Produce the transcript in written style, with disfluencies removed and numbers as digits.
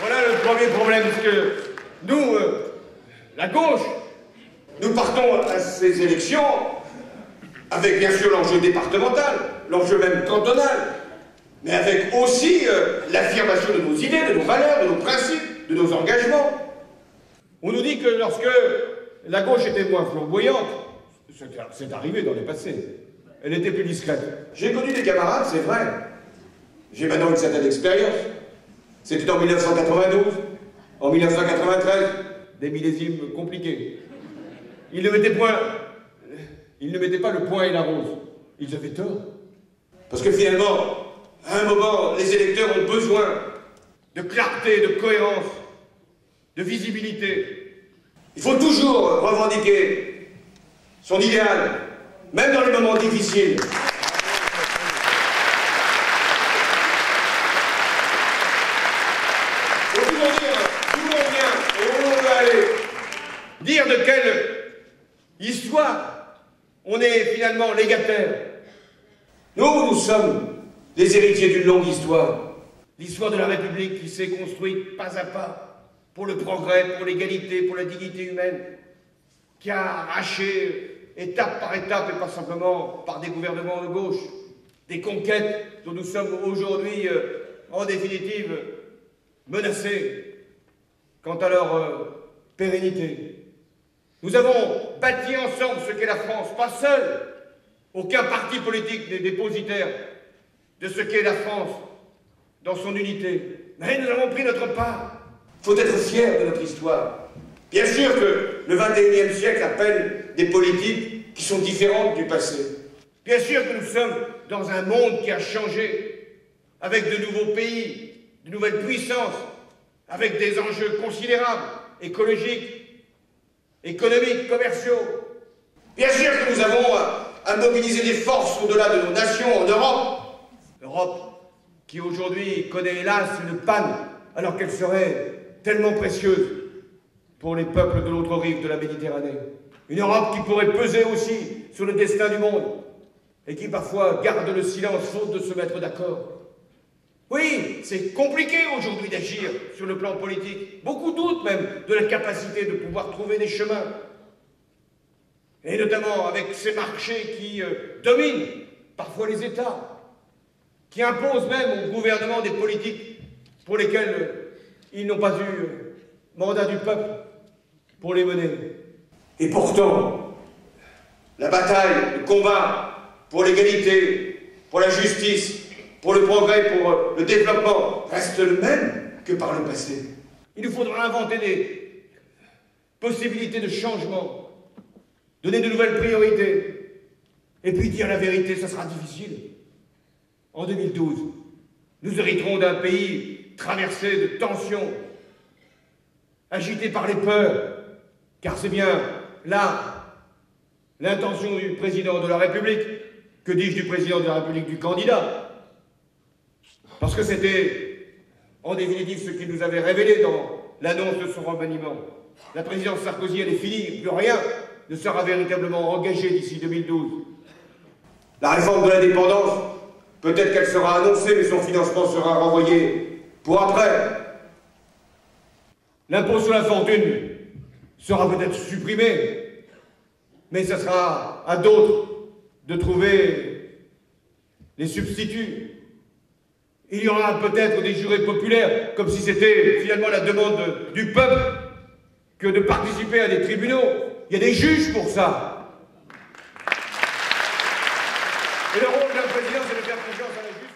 Voilà le premier problème, parce que nous, la gauche, nous partons à ces élections avec bien sûr l'enjeu départemental, l'enjeu même cantonal, mais avec aussi l'affirmation de nos idées, de nos valeurs, de nos principes, de nos engagements. On nous dit que lorsque la gauche était moins flamboyante, c'est arrivé dans les passés, elle était plus discrète. J'ai connu des camarades, c'est vrai. J'ai maintenant une certaine expérience. C'était en 1992, en 1993, des millésimes compliqués. Ils ne mettaient pas le point et la rose. Ils avaient tort. Parce que finalement, à un moment, les électeurs ont besoin de clarté, de cohérence, de visibilité. Il faut toujours revendiquer son idéal, même dans les moments difficiles. Il faut toujours dire d'où on vient et où on veut aller. Dire de quelle histoire on est finalement légataire. Nous sommes les héritiers d'une longue histoire. L'histoire de la République qui s'est construite pas à pas pour le progrès, pour l'égalité, pour la dignité humaine, qui a arraché étape par étape et pas simplement par des gouvernements de gauche, des conquêtes dont nous sommes aujourd'hui en définitive menacés quant à leur pérennité. Nous avons bâti ensemble ce qu'est la France, pas seul. Aucun parti politique n'est dépositaire de ce qu'est la France dans son unité. Mais nous avons pris notre part. Il faut être fier de notre histoire. Bien sûr que le XXIe siècle appelle des politiques qui sont différentes du passé. Bien sûr que nous sommes dans un monde qui a changé, avec de nouveaux pays, de nouvelles puissances, avec des enjeux considérables, écologiques, économiques, commerciaux. Bien sûr que nous avons à mobiliser des forces au-delà de nos nations en Europe. L'Europe qui aujourd'hui connaît hélas une panne, alors qu'elle serait tellement précieuse pour les peuples de l'autre rive de la Méditerranée. Une Europe qui pourrait peser aussi sur le destin du monde et qui parfois garde le silence faute de se mettre d'accord. Oui, c'est compliqué aujourd'hui d'agir sur le plan politique. Beaucoup doutent même de la capacité de pouvoir trouver des chemins. Et notamment avec ces marchés qui dominent parfois les États, qui imposent même au gouvernement des politiques pour lesquelles ils n'ont pas eu mandat du peuple pour les mener. Et pourtant, la bataille, le combat pour l'égalité, pour la justice, pour le progrès, pour le développement, reste le même que par le passé. Il nous faudra inventer des possibilités de changement, donner de nouvelles priorités, et puis dire la vérité, ça sera difficile. En 2012, nous hériterons d'un pays traversé de tensions, agité par les peurs, car c'est bien là l'intention du président de la République, que dis-je du président de la République, du candidat, parce que c'était en définitive ce qu'il nous avait révélé dans l'annonce de son remaniement. La présidence Sarkozy, elle est finie, plus rien ne sera véritablement engagé d'ici 2012. La réforme de l'indépendance, peut-être qu'elle sera annoncée, mais son financement sera renvoyé pour après. L'impôt sur la fortune sera peut-être supprimé, mais ce sera à d'autres de trouver les substituts. Il y aura peut-être des jurés populaires, comme si c'était finalement la demande du peuple que de participer à des tribunaux. Il y a des juges pour ça. Et le rôle d'un président, c'est de faire confiance à la justice.